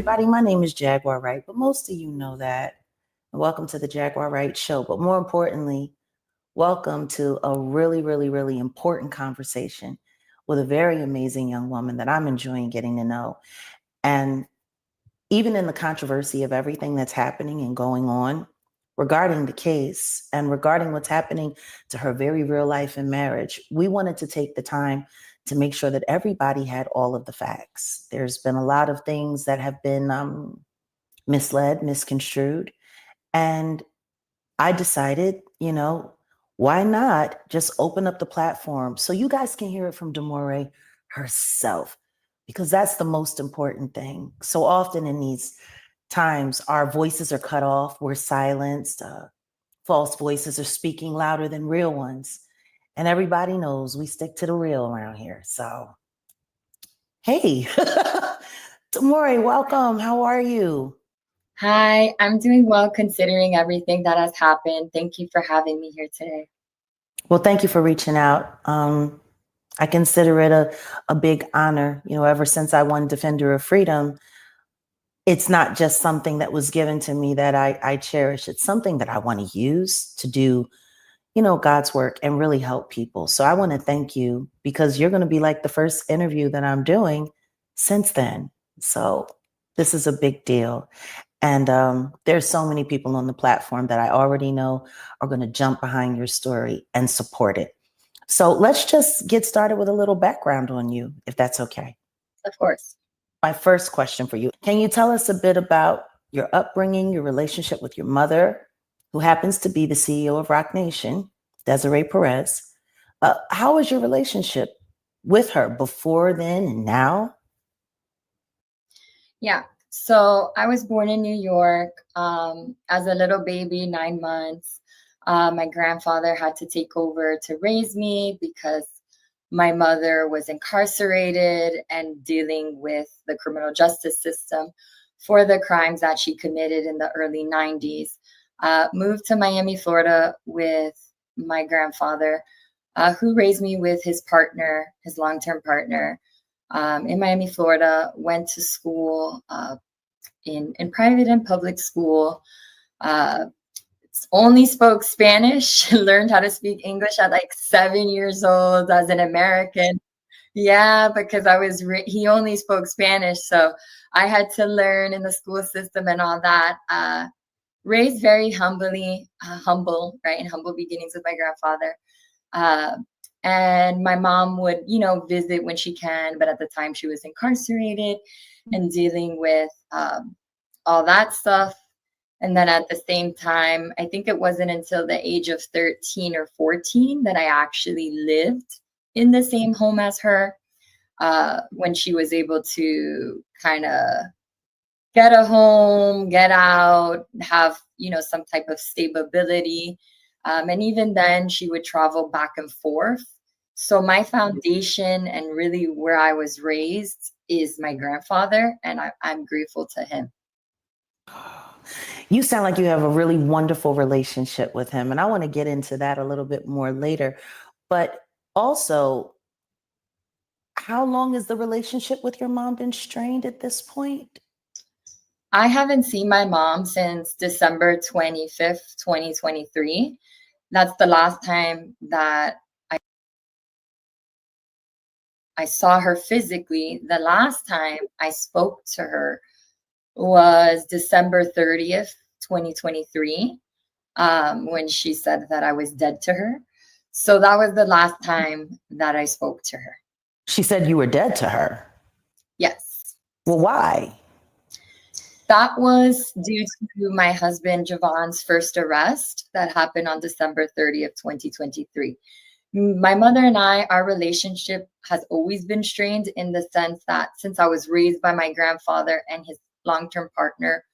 everybody. My name is Jaguar Wright, but most of you know that. Welcome to the Jaguar Wright Show. But more importantly, welcome to a really, really, really important conversation with a very amazing young woman that I'm enjoying getting to know. And even in the controversy of everything that's happening and going on regarding the case and regarding what's happening to her very real life and marriage, we wanted to take the time to make sure that everybody had all of the facts. There's been a lot of things that have been misled, misconstrued. And I decided, why not just open up the platform so you guys can hear it from Demoree herself, because that's the most important thing. So often in these times, our voices are cut off, we're silenced, false voices are speaking louder than real ones. And everybody knows we stick to the real around here. So, hey, Demoree, welcome. How are you? Hi, I'm doing well considering everything that has happened. Thank you for having me here today. Well, thank you for reaching out. I consider it a big honor. Ever since I won Defender of Freedom, it's not just something that was given to me that I cherish. It's something that I want to use to do, God's work and really help people. So I want to thank you because you're going to be like the first interview that I'm doing since then. So this is a big deal. And there's so many people on the platform that I already know are going to jump behind your story and support it. So let's just get started with a little background on you, if that's okay. Of course. My first question for you, can you tell us a bit about your upbringing, your relationship with your mother, who happens to be the CEO of Roc Nation, Desiree Perez? How was your relationship with her before then and now? Yeah. So I was born in New York as a little baby, 9 months. My grandfather had to take over to raise me because my mother was incarcerated and dealing with the criminal justice system for the crimes that she committed in the early 90s. Moved to Miami, Florida with my grandfather, who raised me with his partner, his long-term partner, in Miami, Florida. Went to school in private and public school. Only spoke Spanish, learned how to speak English at like 7 years old as an American. Yeah, because he only spoke Spanish. So I had to learn in the school system and all that. Raised very humble, right? In humble beginnings with my grandfather. And my mom would, visit when she can, but at the time she was incarcerated and dealing with all that stuff. And then at the same time, I think it wasn't until the age of 13 or 14 that I actually lived in the same home as her, when she was able to kind of get a home, get out, have, some type of stability. And even then she would travel back and forth. So my foundation and really where I was raised is my grandfather, and I'm grateful to him. You sound like you have a really wonderful relationship with him, and I want to get into that a little bit more later. But also, how long has the relationship with your mom been strained at this point? I haven't seen my mom since December 25th, 2023. That's the last time that I saw her physically. The last time I spoke to her was December 30th, 2023, when she said that I was dead to her. So that was the last time that I spoke to her. She said you were dead to her? Yes. Well, why? That was due to my husband Javon's first arrest that happened on December 30th, 2023. My mother and our relationship has always been strained in the sense that since I was raised by my grandfather and his long-term partner,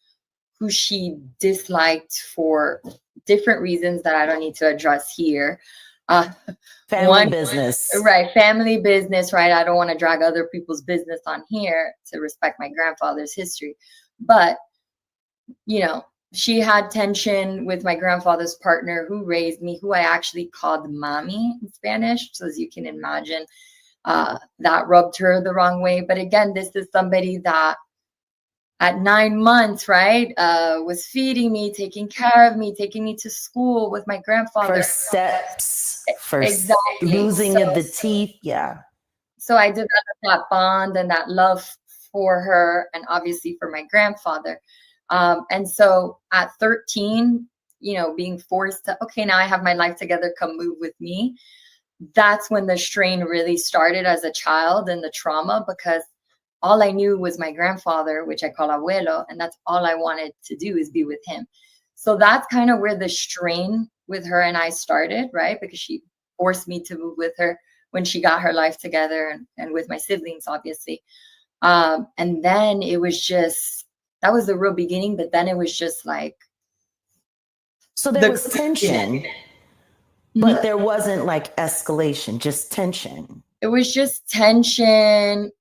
who she disliked for different reasons that I don't need to address here. Family business. Right. Family business, right? I don't want to drag other people's business on here to respect my grandfather's history. But, she had tension with my grandfather's partner who raised me, who I actually called mommy in Spanish. So as you can imagine, that rubbed her the wrong way. But again, this is somebody that at 9 months, right, was feeding me, taking care of me, taking me to school with my grandfather. First steps, first Exactly. losing of the teeth. Yeah. So I developed that bond and that love for her, and obviously for my grandfather. And so at 13, being forced to, okay, now I have my life together, come move with me. That's when the strain really started as a child, and the trauma, because all I knew was my grandfather, which I call abuelo, and that's all I wanted to do is be with him. So that's kind of where the strain with her and I started, right? Because she forced me to move with her when she got her life together, and with my siblings, obviously. And then it was just, that was the real beginning, but then it was just like, so there was tension, but there wasn't like escalation, just tension. It was just tension,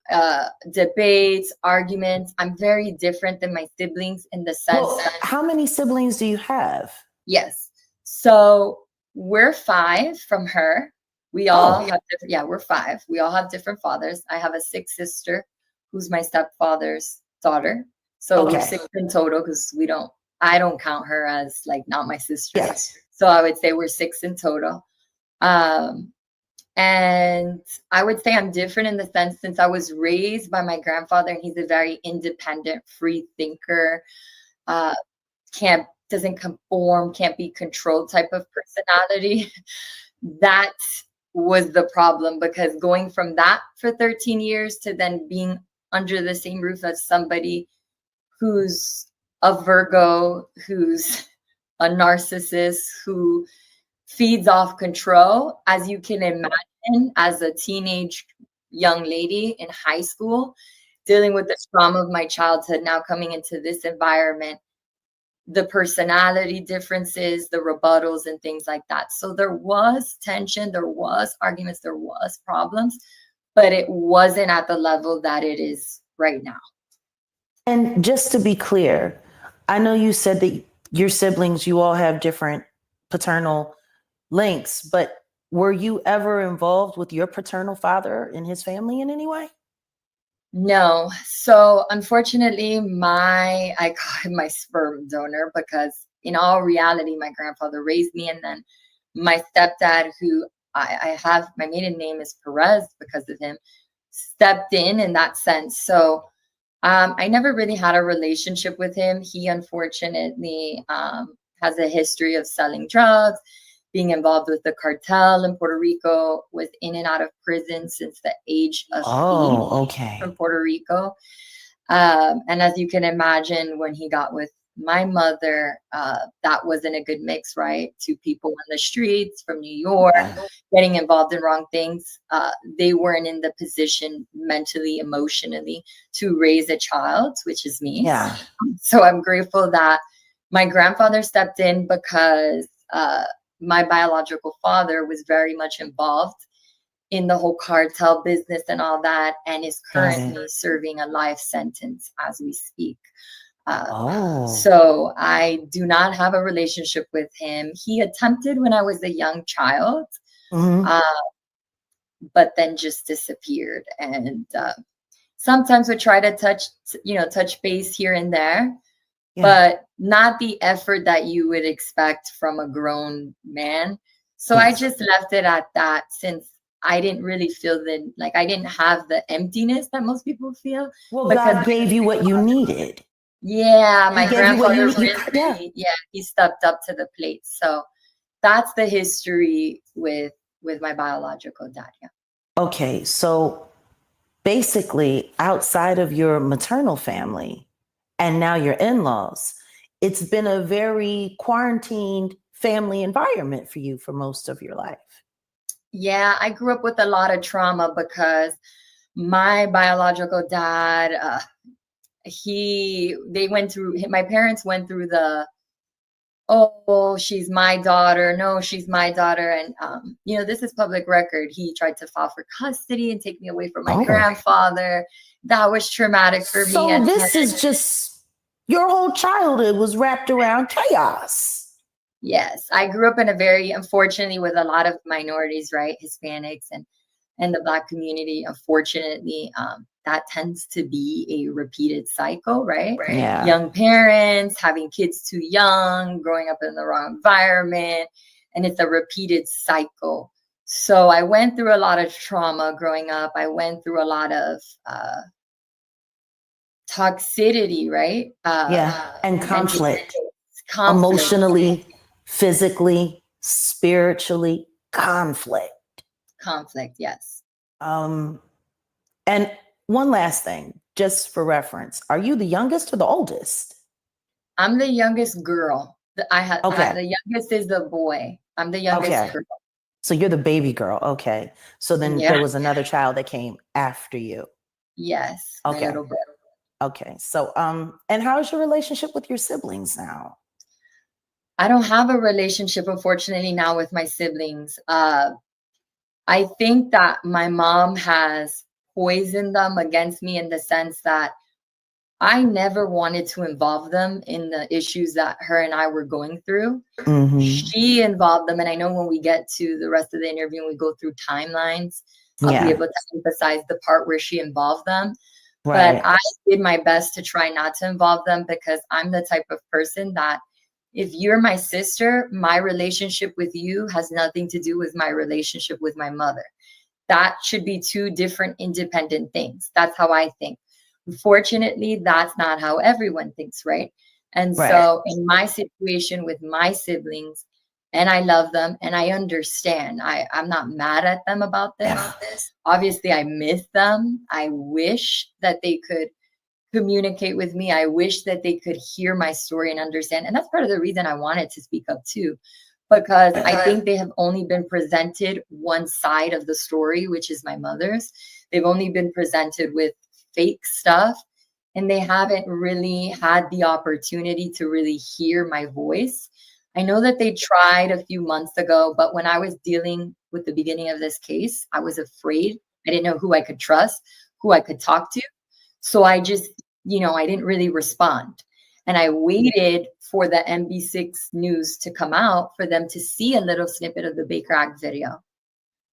debates, arguments. I'm very different than my siblings in the sense that, how many siblings do you have? yes. So we're 5 from her. We all have different, yeah, we're 5. We all have different fathers. I have a 6th sister who's my stepfather's daughter. So we're 6 in total, because I don't count her as like not my sister. Yes. So I would say we're 6 in total. And I would say I'm different in the sense, since I was raised by my grandfather, and he's a very independent, free thinker, doesn't conform, can't be controlled type of personality. That was the problem, because going from that for 13 years to then being under the same roof as somebody who's a Virgo, who's a narcissist, who feeds off control, as you can imagine, as a teenage young lady in high school, dealing with the trauma of my childhood, now coming into this environment, the personality differences, the rebuttals, and things like that. So there was tension, there was arguments, there was problems, but it wasn't at the level that it is right now. And just to be clear, I know you said that your siblings, you all have different paternal links, but were you ever involved with your paternal father and his family in any way? No. So unfortunately, I call him my sperm donor, because in all reality, my grandfather raised me, and then my stepdad, who I have, my maiden name is Perez because of him, stepped in that sense. So I never really had a relationship with him. He unfortunately has a history of selling drugs, being involved with the cartel in Puerto Rico, was in and out of prison since the age of 8 from Puerto Rico. And as you can imagine, when he got with my mother, that wasn't a good mix, right? 2 people on the streets from New York, getting involved in wrong things. They weren't in the position mentally, emotionally to raise a child, which is me. Yeah. So I'm grateful that my grandfather stepped in, because my biological father was very much involved in the whole cartel business and all that, and is currently serving a life sentence as we speak. So I do not have a relationship with him. He attempted when I was a young child, but then just disappeared. And sometimes would try to touch base here and there, but not the effort that you would expect from a grown man. So I just left it at that, since I didn't really feel I didn't have the emptiness that most people feel. Well, God gave you what you needed. Yeah, my grandfather really, he stepped up to the plate. So that's the history with my biological dad. Yeah. Okay, so basically, outside of your maternal family and now your in-laws, it's been a very quarantined family environment for you for most of your life. Yeah, I grew up with a lot of trauma, because my biological dad, my parents went through the, oh, she's my daughter. No, she's my daughter. And, this is public record. He tried to file for custody and take me away from my grandfather. That was traumatic for me. So this is just, your whole childhood was wrapped around chaos. Yes. I grew up unfortunately, with a lot of minorities, right? Hispanics and the Black community, unfortunately, that tends to be a repeated cycle, right? Yeah. Young parents, having kids too young, growing up in the wrong environment, and it's a repeated cycle. So I went through a lot of trauma growing up. I went through a lot of toxicity, right? Yeah. And And just conflict, conflict, emotionally, physically, spiritually, conflict. conflict, yes. Um, and one last thing, just for reference, are you the youngest or the oldest? I'm the youngest girl. Okay. The youngest is the boy. I'm the youngest Okay. girl. So you're the baby girl. Okay. So then Yeah. there was another child that came after you. Yes, my Okay. little brother. Okay. So, and how's your relationship with your siblings now? I don't have a relationship, unfortunately, now with my siblings. I think that my mom has poisoned them against me in the sense that I never wanted to involve them in the issues that her and I were going through. Mm-hmm. She involved them, and I know when we get to the rest of the interview and we go through timelines, I'll be Yeah. able to emphasize the part where she involved them. But Right. I did my best to try not to involve them because I'm the type of person that if you're my sister, my relationship with you has nothing to do with my relationship with my mother. That should be two different independent things. That's how I think. Unfortunately, that's not how everyone thinks, right? And Right. so in my situation with my siblings, and I love them and I understand. I'm not mad at them about this. Yeah. Obviously, I miss them. I wish that they could communicate with me. I wish that they could hear my story and understand. And that's part of the reason I wanted to speak up too, because I think they have only been presented one side of the story, which is my mother's. They've only been presented with fake stuff, and they haven't really had the opportunity to really hear my voice. I know that they tried a few months ago, but when I was dealing with the beginning of this case, I was afraid. I didn't know who I could trust, who I could talk to. So I just, I didn't really respond. And I waited for the MB6 news to come out for them to see a little snippet of the Baker Act video,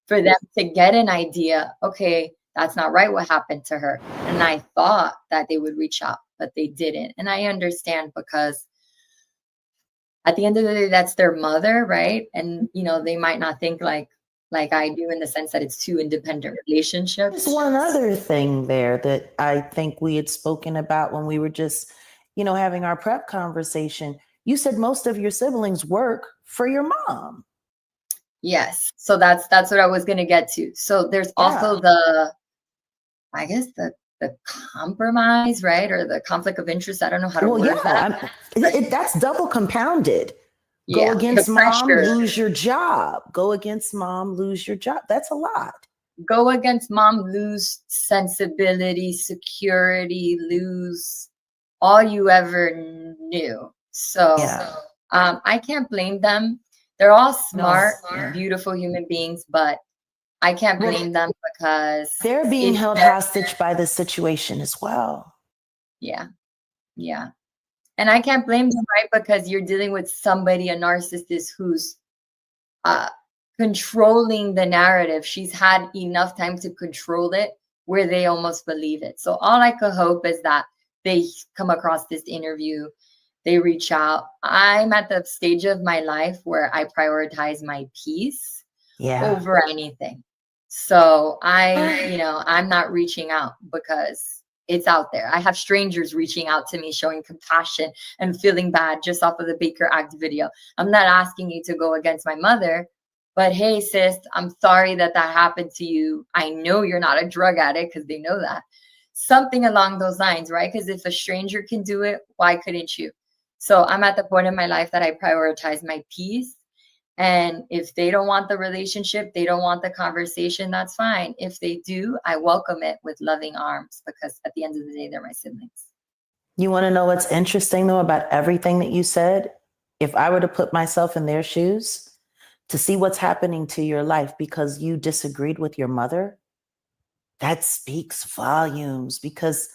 for them to get an idea, okay, that's not right what happened to her. And I thought that they would reach out, but they didn't. And I understand because at the end of the day, that's their mother, right? And they might not think like I do in the sense that it's two independent relationships. There's one other thing there that I think we had spoken about when we were just, having our prep conversation. You said most of your siblings work for your mom. Yes. So that's what I was going to get to. So there's also I guess the compromise, right? Or the conflict of interest. I don't know how to word that. That's double compounded. Go Yeah. against The mom, pressure. lose your job. Go against mom, lose your job. That's a lot. Go against mom, lose sensibility, security, lose all you ever knew. So I can't blame them. They're all smart, beautiful human beings, but I can't blame them because they're being held hostage by the situation as well. Yeah. Yeah. And I can't blame them, right? Because you're dealing with somebody, a narcissist who's controlling the narrative. She's had enough time to control it where they almost believe it. So all I could hope is that they come across this interview, they reach out. I'm at the stage of my life where I prioritize my peace over anything. So I'm not reaching out because it's out there. I have strangers reaching out to me, showing compassion and feeling bad just off of the Baker Act video. I'm not asking you to go against my mother, but hey, sis, I'm sorry that happened to you. I know you're not a drug addict because they know that. Something along those lines, right? Because if a stranger can do it, why couldn't you? So I'm at the point in my life that I prioritize my peace. And if they don't want the relationship, they don't want the conversation, that's fine. If they do, I welcome it with loving arms because at the end of the day, they're my siblings. You want to know what's interesting, though, about everything that you said? If I were to put myself in their shoes to see what's happening to your life because you disagreed with your mother, that speaks volumes. Because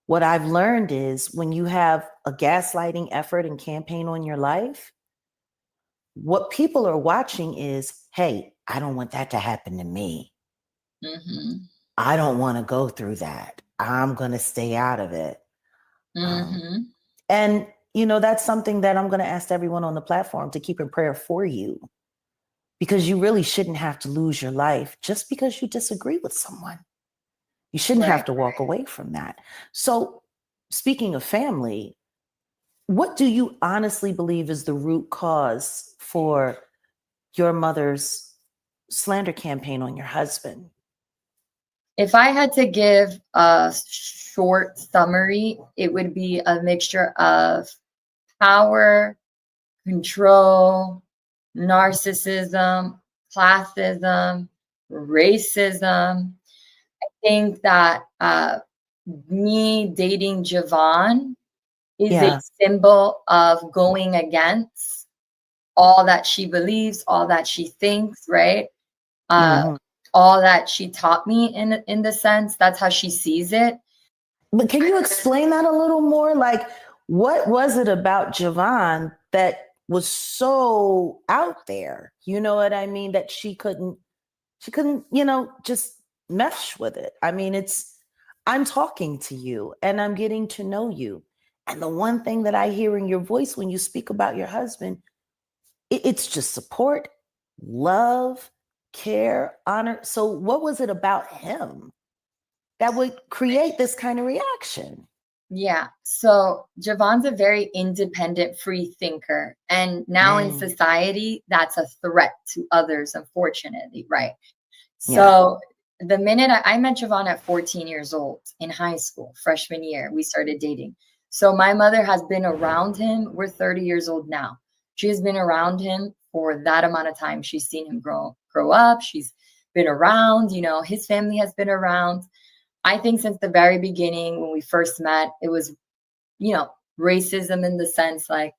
what I've learned is when you have a gaslighting effort and campaign on your life, what people are watching is, hey, I don't want that to happen to me. Mm-hmm. I don't want to go through that. I'm going to stay out of it. Mm-hmm. And, that's something that I'm going to ask everyone on the platform to keep in prayer for you, because you really shouldn't have to lose your life just because you disagree with someone. You shouldn't have Right. to walk away from that. So, speaking of family, what do you honestly believe is the root cause for your mother's slander campaign on your husband? If I had to give a short summary, it would be a mixture of power, control, narcissism, classism, racism. I think that me dating Javon is a Yeah. symbol of going against all that she believes, all that she thinks, right? Uh, Mhm. all that she taught me in the sense that's how she sees it. But can you explain that a little more? Like, what was it about Javon that was so out there? You know what I mean? That she couldn't, just mesh with it. I mean, I'm talking to you and I'm getting to know you. And the one thing that I hear in your voice when you speak about your husband, it's just support, love, care, honor. So, what was it about him that would create this kind of reaction? Yeah. So Javon's a very independent, free thinker. And now in Mm, society, that's a threat to others, unfortunately, right? yeah. So the minute I met Javon at 14 years old in high school, freshman year, we started dating. So my mother has been around him. We're 30 years old now. She has been around him for that amount of time. She's seen him grow up. She's been around, his family has been around. I think since the very beginning, when we first met, it was, you know, racism in the sense like,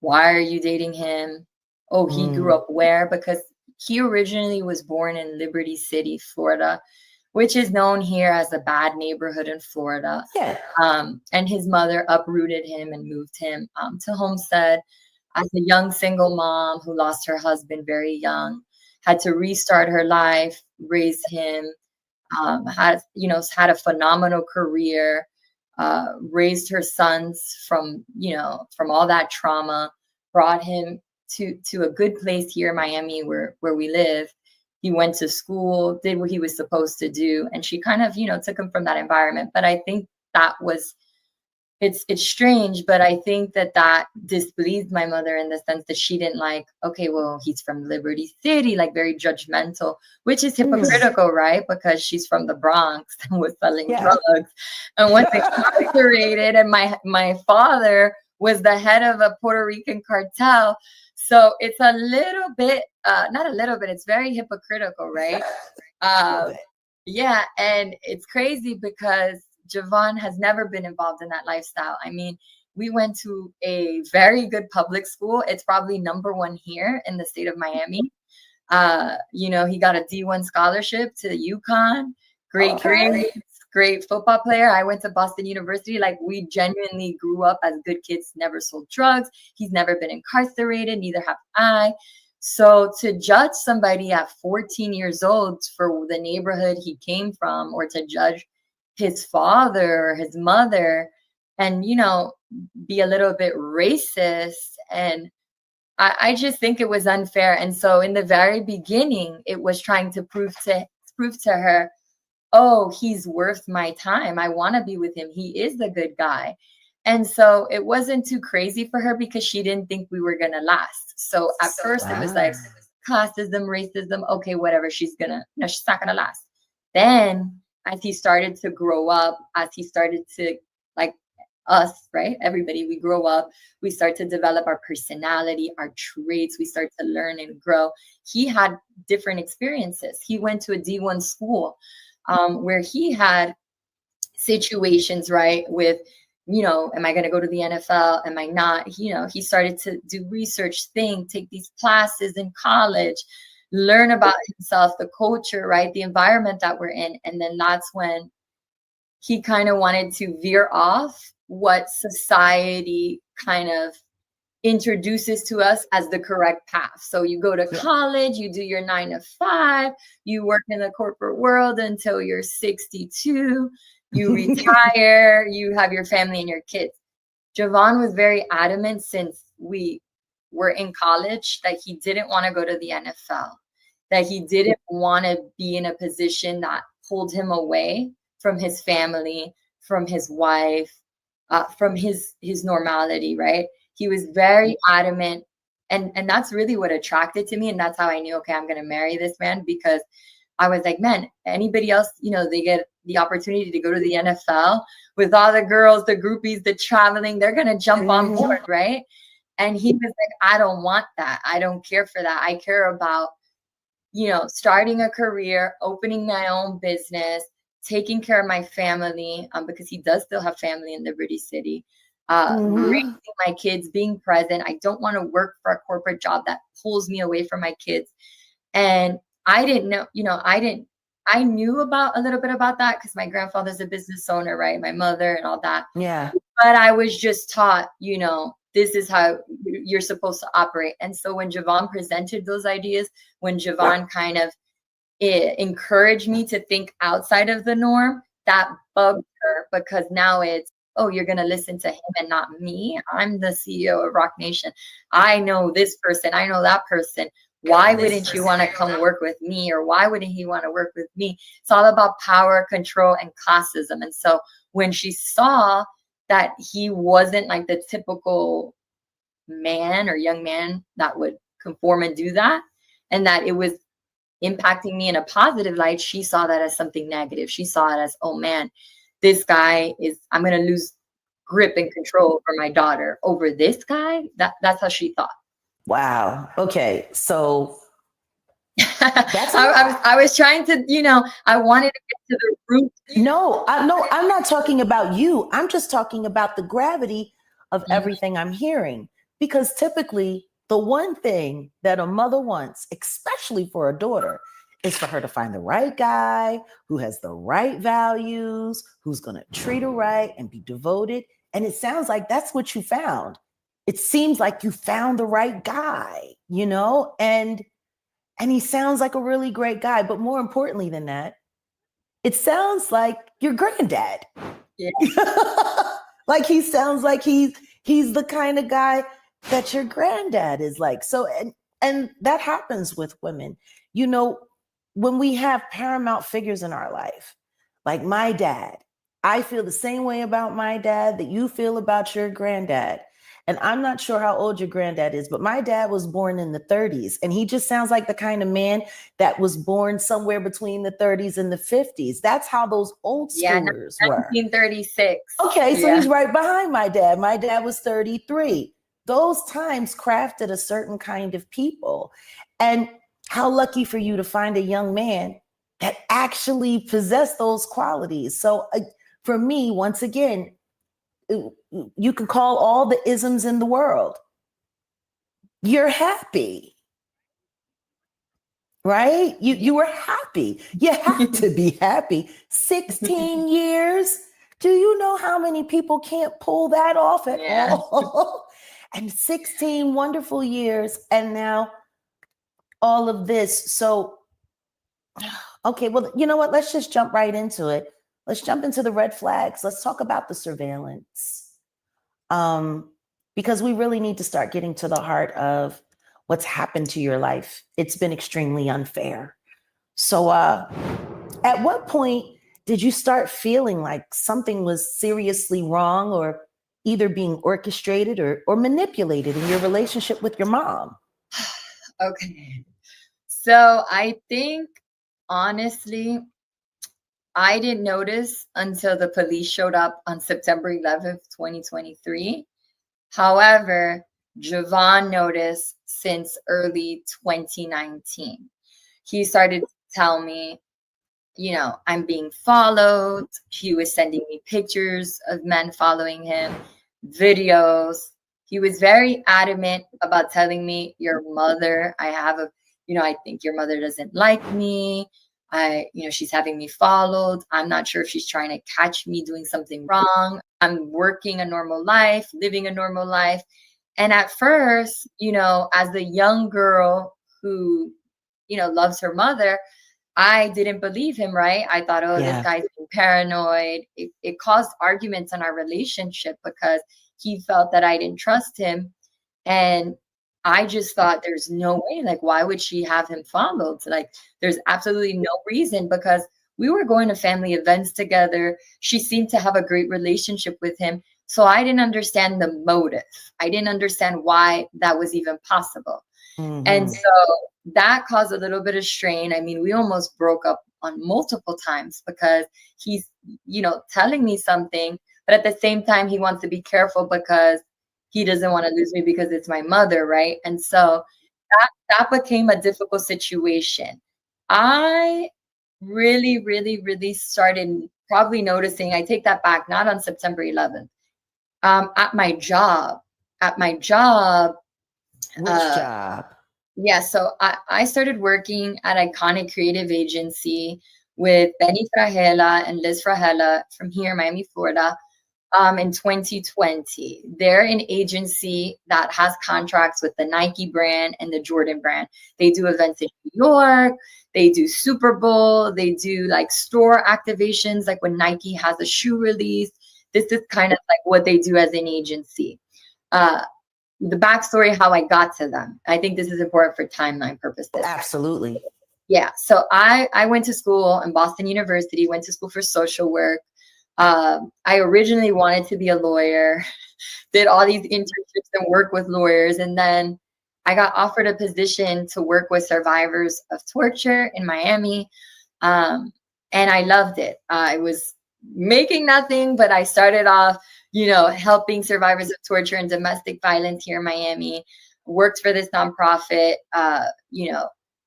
why are you dating him? Oh, he grew Mm, up where? Because he originally was born in Liberty City, Florida, which is known here as a bad neighborhood in Florida. yeah. And his mother uprooted him and moved him to Homestead as a young single mom who lost her husband very young, had to restart her life, raise him, had a phenomenal career, raised her sons from all that trauma, brought him to a good place here in Miami where we live. He went to school, did what he was supposed to do, and she kind of took him from that environment. But I think that was it's strange, but I think that displeased my mother in the sense that she didn't like, okay, well, he's from Liberty City, like very judgmental, which is Mm, hypocritical, right? Because she's from the Bronx and was selling yeah. drugs and was incarcerated, and my father was the head of a Puerto Rican cartel. So it's a little bit, not a little bit, it's very hypocritical, right? A little Uh, bit. yeah, and it's crazy because Javon has never been involved in that lifestyle. I mean, we went to a very good public school. It's probably number one here in the state of Miami. He got a D1 scholarship to UConn, great Okay. grades, great football player. I went to Boston University. Like, we genuinely grew up as good kids, never sold drugs. He's never been incarcerated, neither have I. So to judge somebody at 14 years old for the neighborhood he came from, or to judge his father or his mother and, be a little bit racist, and I just think it was unfair. And so in the very beginning, it was trying to prove to her, oh, he's worth my time. I want to be with him. He is the good guy. And so it wasn't too crazy for her because she didn't think we were going to last. So at first it was like Ah. classism, racism. Okay, whatever. She's not going to last. Then as he started to grow up, as he started to, like, us, right? Everybody, we grow up, we start to develop our personality, our traits, we start to learn and grow. He had different experiences. He went to a D1 school where he had situations, right, with, am I going to go to the NFL? Am I not? He started to do research, take these classes in college, learn about himself, the culture, right, the environment that we're in. And then that's when he kind of wanted to veer off what society kind of introduces to us as the correct path. So you go to Yeah. college, you do your 9 to 5, you work in the corporate world until you're 62. you retire, you have your family and your kids. Javon was very adamant since we were in college that he didn't want to go to the NFL, that he didn't want to be in a position that pulled him away from his family, from his wife, from his normality, right? He was very adamant, and that's really what attracted to me, and that's how I knew, okay, I'm going to marry this man, because I was like, man, anybody else, they get the opportunity to go to the NFL with all the girls, the groupies, the traveling, they're going to jump on board, right? And he was like, I don't want that. I don't care for that. I care about, starting a career, opening my own business, taking care of my family, because he does still have family in Liberty City, raising my kids, being present. I don't want to work for a corporate job that pulls me away from my kids. And I didn't know, I knew about a little bit about that because my grandfather's a business owner, right? My mother and all that. Yeah. But I was just taught, this is how you're supposed to operate. And so when Javon presented those ideas, when Javon kind of encouraged me to think outside of the norm, that bugged her, because now it's, oh, you're going to listen to him and not me. I'm the CEO of Rock Nation. I know this person. I know that person. Why wouldn't you want to come work with me? Or why wouldn't he want to work with me? It's all about power, control, and classism. And so when she saw that he wasn't like the typical man or young man that would conform and do that, and that it was impacting me in a positive light, she saw that as something negative. She saw it as, oh man, this guy I'm going to lose grip and control over my daughter over this guy. That's how she thought. Wow. Okay. So that's I was trying to, I wanted to get to the root. No, I'm not talking about you. I'm just talking about the gravity of everything I'm hearing. Because typically the one thing that a mother wants, especially for a daughter, is for her to find the right guy who has the right values, who's going to treat her right and be devoted. And it sounds like that's what you found. It seems like you found the right guy, and he sounds like a really great guy. But more importantly than that, it sounds like your granddad. Yeah. Like he sounds like he's the kind of guy that your granddad is like. So, and that happens with women. When we have paramount figures in our life, like my dad, I feel the same way about my dad that you feel about your granddad. And I'm not sure how old your granddad is, but my dad was born in the 30s. And he just sounds like the kind of man that was born somewhere between the 30s and the 50s. That's how those old schoolers were. 1936. Okay, so he's right behind my dad. My dad was 33. Those times crafted a certain kind of people. And how lucky for you to find a young man that actually possessed those qualities. So for me, once again, you can call all the isms in the world. You're happy, right? You were happy. You have to be happy. 16 years. Do you know how many people can't pull that off at all? And 16 wonderful years. And now all of this. So, okay, well, you know what? Let's just jump right into it. Let's jump into the red flags. Let's talk about the surveillance. Because we really need to start getting to the heart of what's happened to your life. It's been extremely unfair. So at what point did you start feeling like something was seriously wrong, or either being orchestrated or manipulated in your relationship with your mom? Okay. So I think, honestly, I didn't notice until the police showed up on September 11th, 2023. However, Javon noticed since early 2019. He started to tell me, I'm being followed. He was sending me pictures of men following him, videos. He was very adamant about telling me, your mother, I think your mother doesn't like me. She's having me followed. I'm not sure if she's trying to catch me doing something wrong. I'm working a normal life, living a normal life. And at first, as the young girl who, loves her mother, I didn't believe him, right? I thought, oh, this Yeah. guy's being paranoid. It caused arguments in our relationship because he felt that I didn't trust him. And I just thought there's no way. Like, why would she have him followed? Like, there's absolutely no reason because we were going to family events together. She seemed to have a great relationship with him. So I didn't understand the motive. I didn't understand why that was even possible. And Mm-hmm. so that caused a little bit of strain. I mean, we almost broke up on multiple times because he's, telling me something, but at the same time, he wants to be careful because he doesn't want to lose me because it's my mother, right? And so that became a difficult situation. I really, really, really started probably noticing, I take that back, not on September 11th. At my job, at my job, Which uh, job? yeah, so I started working at Iconic Creative Agency with Benny Frahela and Liz Frahela from here, Miami, Florida, in 2020. They're an agency that has contracts with the Nike brand and the Jordan brand. They do events in New York, they do Super Bowl, they do like store activations, like when Nike has a shoe release. This is kind of like what they do as an agency. Uh, the backstory, how I got to them. I think this is important for timeline purposes. Absolutely. Yeah. So I went to school in Boston University, went to school for social work. I originally wanted to be a lawyer, did all these internships and work with lawyers. And then I got offered a position to work with survivors of torture in Miami. And I loved it. I was making nothing, but I started off, helping survivors of torture and domestic violence here in Miami, worked for this nonprofit,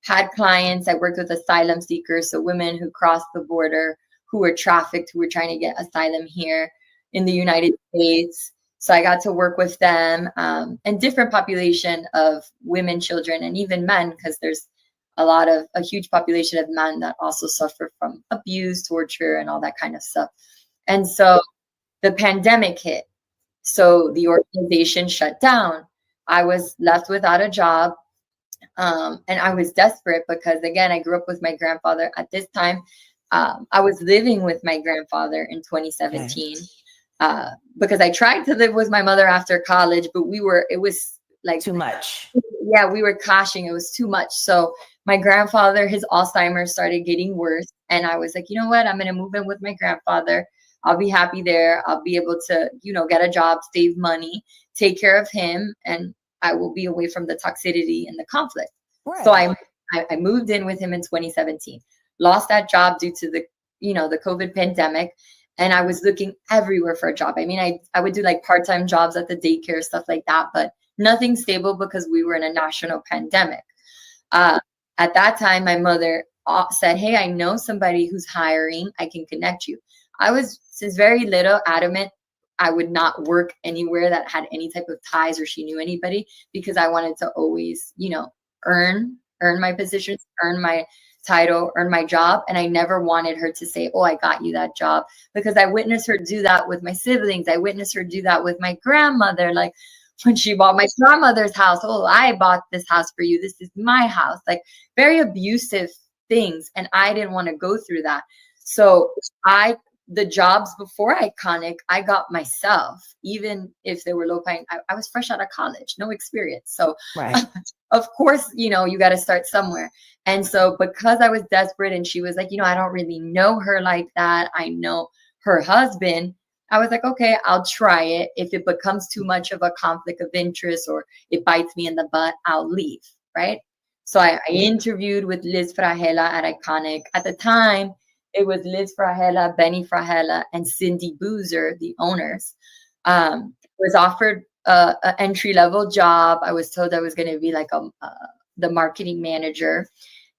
had clients. I worked with asylum seekers, so women who crossed the border, who were trafficked, who were trying to get asylum here in the United States. So I got to work with them, and different population of women, children, and even men, because there's a huge population of men that also suffer from abuse, torture, and all that kind of stuff. And so the pandemic hit. So the organization shut down. I was left without a job. And I was desperate because, again, I grew up with my grandfather. At this time, I was living with my grandfather in 2017, because I tried to live with my mother after college, but it was like Too much. yeah, we were clashing. It was too much. So my grandfather, his Alzheimer's started getting worse. And I was like, you know what? I'm going to move in with my grandfather. I'll be happy there. I'll be able to, get a job, save money, take care of him, and I will be away from the toxicity and the conflict. So Right. I moved in with him in 2017, lost that job due to the COVID pandemic. And I was looking everywhere for a job. I mean, I would do like part-time jobs at the daycare, stuff like that, but nothing stable because we were in a national pandemic. Uh, at that time, my mother said, hey, I know somebody who's hiring. I can connect you. I was, since very little, adamant I would not work anywhere that had any type of ties or she knew anybody, because I wanted to always, earn my positions, earn my title, earn my job. And I never wanted her to say, oh, I got you that job, because I witnessed her do that with my siblings. I witnessed her do that with my grandmother. Like, when she bought my grandmother's house, oh, I bought this house for you. This is my house. Like, very abusive things. And I didn't want to go through that. So the jobs before Iconic, I got myself, even if they were low paying. I was fresh out of college, no experience. So Right. of course, you got to start somewhere. And so because I was desperate and she was like, I don't really know her like that. I know her husband. I was like, okay, I'll try it. If it becomes too much of a conflict of interest or it bites me in the butt, I'll leave. Right. So I interviewed with Liz Frahela at Iconic. At the time, it was Liz Frahela, Benny Frahela, and Cindy Boozer, the owners. Was offered an entry-level job. I was told I was going to be like the marketing manager,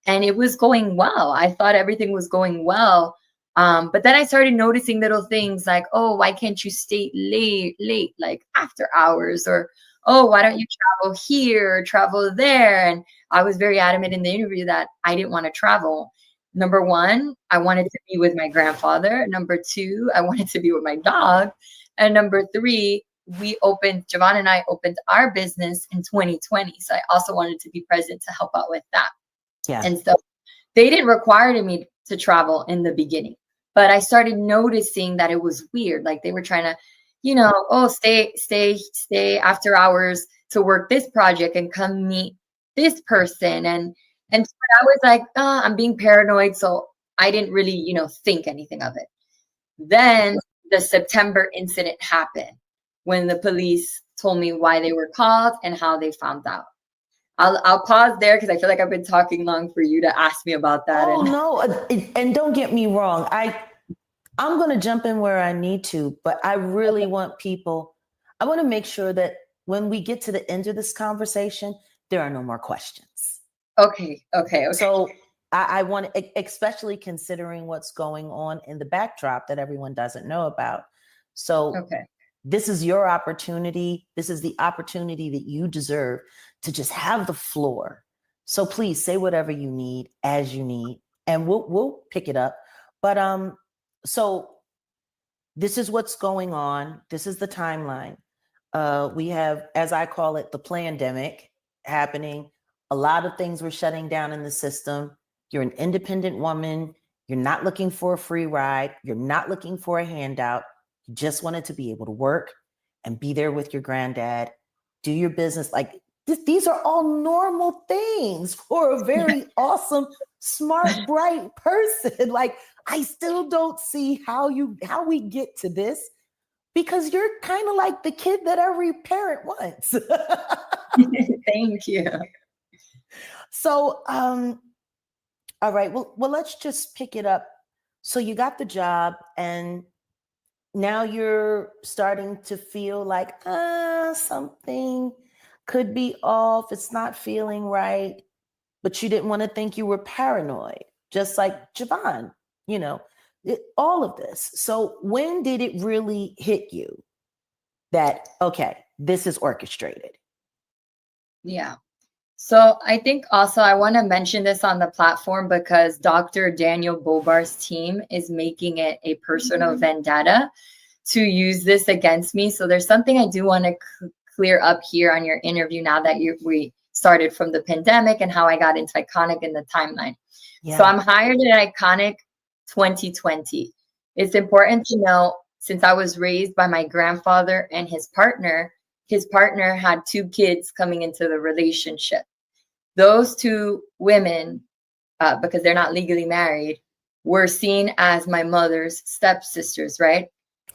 and it was going well. I thought everything was going well. But then I started noticing little things like, oh, why can't you stay late, like after hours? Or, oh, why don't you travel here or travel there? And I was very adamant in the interview that I didn't want to travel. Number one, I wanted to be with my grandfather. Number two, I wanted to be with my dog. And number three, Javon and I opened our business in 2020. So I also wanted to be present to help out with that. Yeah. And so They didn't require me to travel in the beginning, but I started noticing that it was weird. Like they were trying to, oh, stay after hours to work this project and come meet this person. And so I was like, I'm being paranoid. So I didn't really, think anything of it. Then the September incident happened when the police told me why they were called and how they found out. I'll pause there because I feel like I've been talking long for you to ask me about that. Oh no, and don't get me wrong. I'm going to jump in where I need to, but I really want people. I want to make sure that when we get to the end of this conversation, there are no more questions. Okay. So I want, especially considering what's going on in the backdrop that everyone doesn't know about. So this is your opportunity. This is the opportunity that you deserve to just have the floor. So please say whatever you need as you need, and we'll pick it up. But so this is what's going on. This is the timeline. We have, as I call it, the plandemic happening. A lot of things were shutting down in the system. You're an independent woman. You're not looking for a free ride. You're not looking for a handout. You just wanted to be able to work and be there with your granddad, do your business. Like these are all normal things for a very awesome, smart, bright person. Like I still don't see how we get to this, because you're kind of like the kid that every parent wants. Thank you. So, all right, well, let's just pick it up. So you got the job and now you're starting to feel like, something could be off. It's not feeling right, but you didn't want to think you were paranoid, just like Javon, all of this. So when did it really hit you that, okay, this is orchestrated? Yeah. So I think also I want to mention this on the platform because Dr. Daniel Bobar's team is making it a personal vendetta to use this against me. So there's something I do want to clear up here on your interview now that we started from the pandemic and how I got into Iconic in the timeline. Yeah. So I'm hired at Iconic 2020. It's important to know, since I was raised by my grandfather and his partner had 2 kids coming into the relationship. Those 2 women, because they're not legally married, were seen as my mother's stepsisters, right?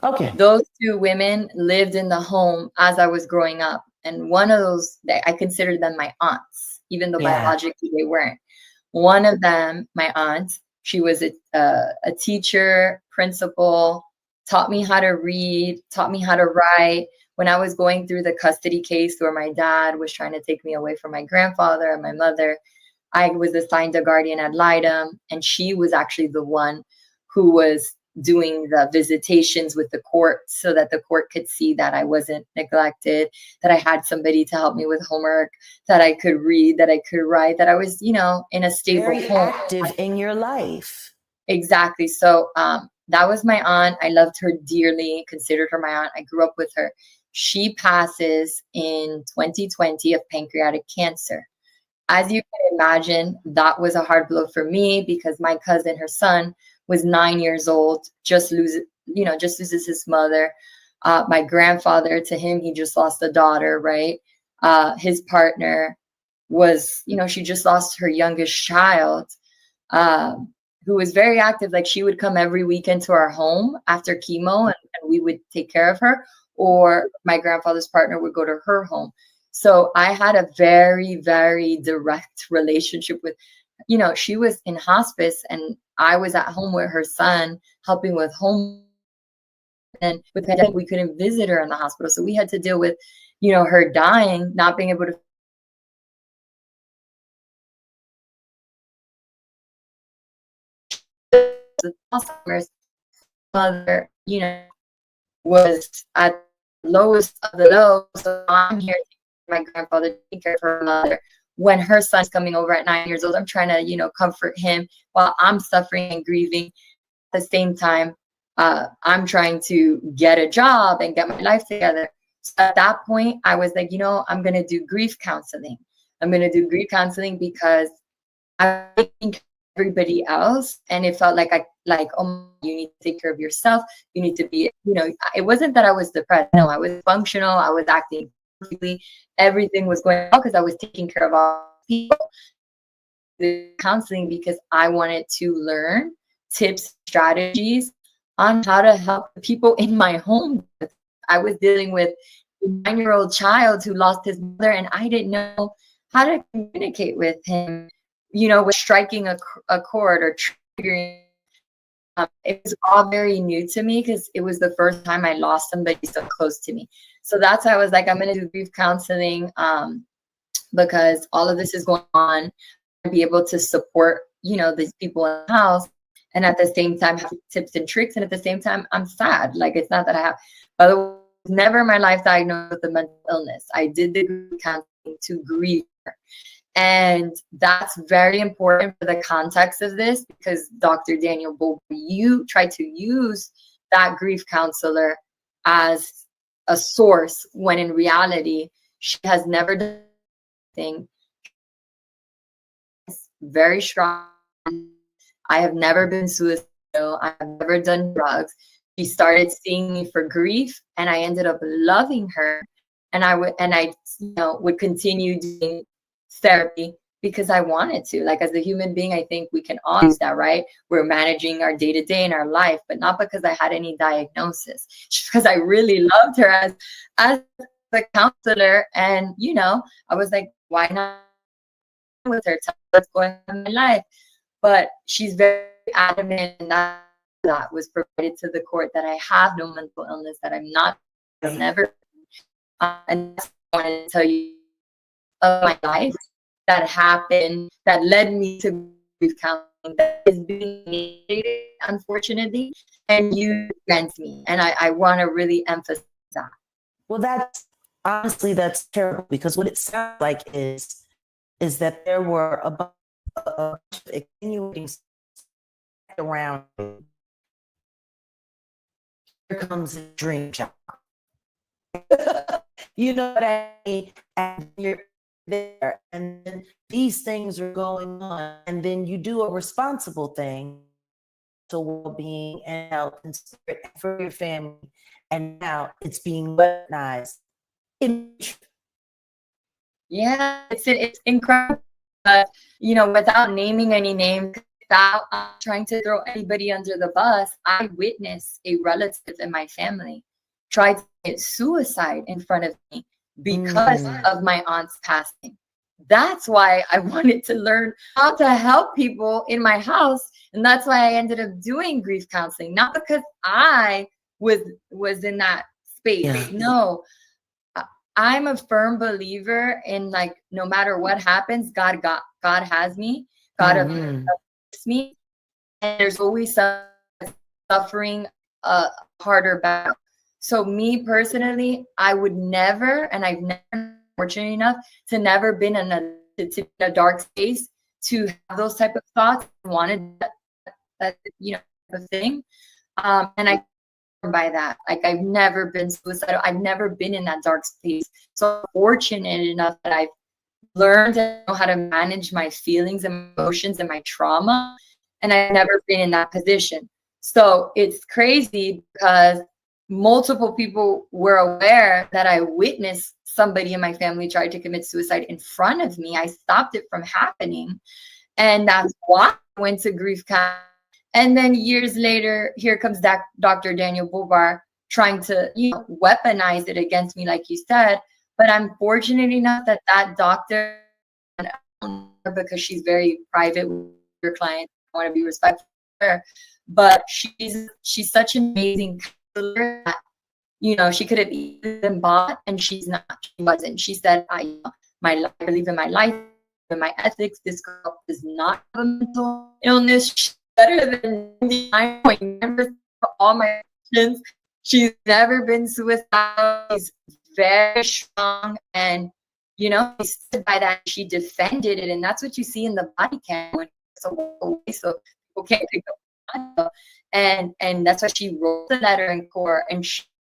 Okay. Those 2 women lived in the home as I was growing up. And one of those, I considered them my aunts, even though biologically they weren't. One of them, my aunt, she was a teacher, principal, taught me how to read, taught me how to write. When I was going through the custody case where my dad was trying to take me away from my grandfather and my mother, I was assigned a guardian ad litem, and she was actually the one who was doing the visitations with the court so that the court could see that I wasn't neglected, that I had somebody to help me with homework, that I could read, that I could write, that I was, in a stable very home. Active in your life. Exactly. So that was my aunt. I loved her dearly, considered her my aunt. I grew up with her. She passes in 2020 of pancreatic cancer. As you can imagine, that was a hard blow for me because my cousin, her son, was 9 years old, just loses his mother. My grandfather, to him, he just lost a daughter, right? His partner was, she just lost her youngest child, who was very active. Like she would come every weekend to our home after chemo and we would take care of her, or my grandfather's partner would go to her home. So I had a very, very direct relationship with, she was in hospice and I was at home with her son, helping with home. And with the pandemic, we couldn't visit her in the hospital. So we had to deal with, her dying, not being able to. Alzheimer's mother, was at the lowest of the low. So I'm here, my grandfather taking care of her mother. When her son's coming over at 9 years old, I'm trying to, comfort him while I'm suffering and grieving. At the same time, I'm trying to get a job and get my life together. So at that point, I was like, I'm going to do grief counseling. I'm going to do grief counseling because I'm taking everybody else. And it felt like oh, you need to take care of yourself. You need to be, it wasn't that I was depressed. No, I was functional. I was acting perfectly. Everything was going well because I was taking care of all people. The counseling because I wanted to learn tips, strategies on how to help the people in my home. I was dealing with a 9-year-old child who lost his mother, and I didn't know how to communicate with him, with striking a chord or triggering. It was all very new to me because it was the first time I lost somebody so close to me. So that's why I was like, I'm going to do grief counseling because all of this is going on. Be able to support, these people in the house, and at the same time have tips and tricks. And at the same time, I'm sad. Like, it's not that I have, by the way, never in my life diagnosed with a mental illness. I did the grief counseling to grieve her. And that's very important for the context of this, because Dr. Daniel Bober, you try to use that grief counselor as a source when in reality, she has never done anything. Very strong. I have never been suicidal. I have never done drugs. She started seeing me for grief, and I ended up loving her. And I would continue doing therapy because I wanted to. Like, as a human being, I think we can all use that, right? We're managing our day to day in our life, but not because I had any diagnosis, just because I really loved her as a counselor. And I was like, why not with her, tell her what's going on in my life? But she's very adamant, and that was provided to the court, that I have no mental illness, that I'm not, I've never. And that's what I wanted to tell you of my life that happened, that led me to grief counseling, that is being negated, unfortunately, and used against me. And I want to really emphasize that. Well, that's terrible, because what it sounds like is that there were a bunch of extenuating around. Here comes a dream job. You know what I mean? And you're there, and then these things are going on, and then you do a responsible thing to well-being and health and spirit for your family, and now it's being weaponized. Yeah, it's incredible. Without naming any names, without trying to throw anybody under the bus, I witnessed a relative in my family try to commit suicide in front of me because of my aunt's passing. That's why I wanted to learn how to help people in my house. And that's why I ended up doing grief counseling, not because I was in that space. Yeah. No, I'm a firm believer in, like, no matter what happens, God has me. God affects me. And there's always some suffering harder battle. So me personally, I would never, and I've never been fortunate enough to never been in a dark space to have those type of thoughts. I wanted that thing. And I by that, like, I've never been suicidal. I've never been in that dark space. So I'm fortunate enough that I've learned to know how to manage my feelings and emotions and my trauma. And I've never been in that position. So it's crazy because multiple people were aware that I witnessed somebody in my family try to commit suicide in front of me. I stopped it from happening. And that's why I went to grief counseling. And then years later, here comes Dr. Daniel Bober trying to weaponize it against me, like you said. But I'm fortunate enough that doctor, because she's very private with her clients, I want to be respectful of her. But she's such an amazing counselor that, she could have easily been bought, and she's not. She wasn't. She said, I believe in my life, in my ethics. This girl does not have a mental illness. She's better than 99.9% of all my patients. She's never been suicidal. She's very strong, and she stood by that. She defended it, and that's what you see in the body cam when it's away, so people can't pick up. And that's why she wrote the letter in court, and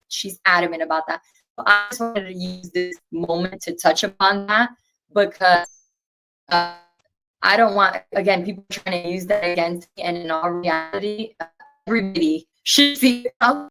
she's adamant about that. So I just wanted to use this moment to touch upon that, because I don't want, again, people trying to use that against me. And in all reality, everybody should see how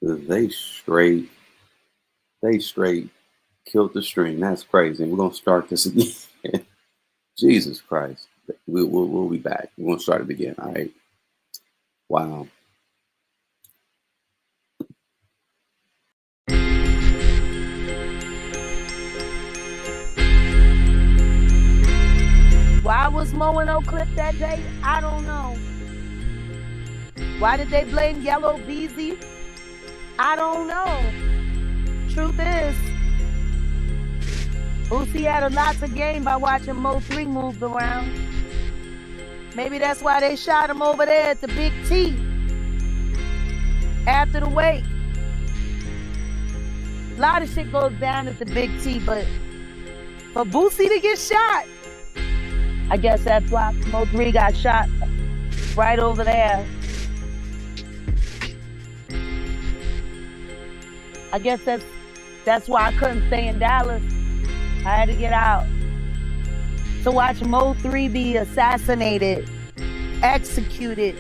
They straight killed the stream. That's crazy. And we're gonna start this again. Jesus Christ. We'll be back. We're gonna start it again. All right. Wow. Why was Mo and O clipped that day? I don't know. Why did they blame Yellow Beezy? I don't know. Truth is, Boosie had a lot to gain by watching Mo 3 move around. Maybe that's why they shot him over there at the Big T after the wake. A lot of shit goes down at the Big T, but for Boosie to get shot, I guess that's why Mo 3 got shot right over there. I guess that's why I couldn't stay in Dallas. I had to get out. To watch Mo 3 be assassinated, executed,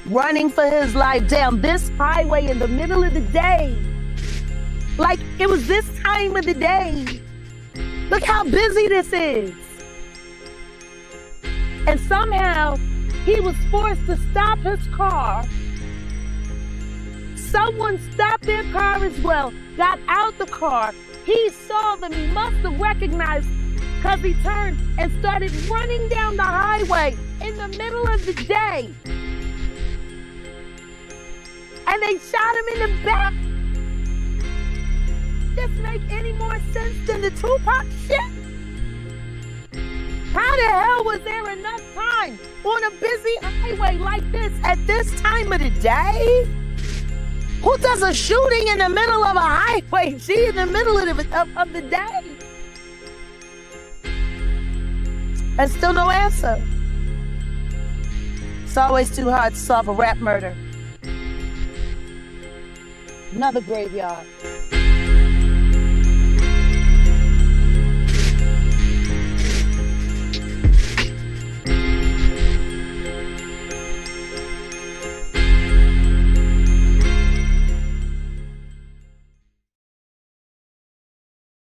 running for his life down this highway in the middle of the day. Like, it was this time of the day. Look how busy this is. And somehow, he was forced to stop his car. Someone stopped their car as well, got out the car. He saw them, he must have recognized, because he turned and started running down the highway in the middle of the day. And they shot him in the back. This make any more sense than the Tupac shit? How the hell was there enough time on a busy highway like this at this time of the day? Who does a shooting in the middle of a highway? She in the middle of the day. And still no answer. It's always too hard to solve a rap murder. Another graveyard.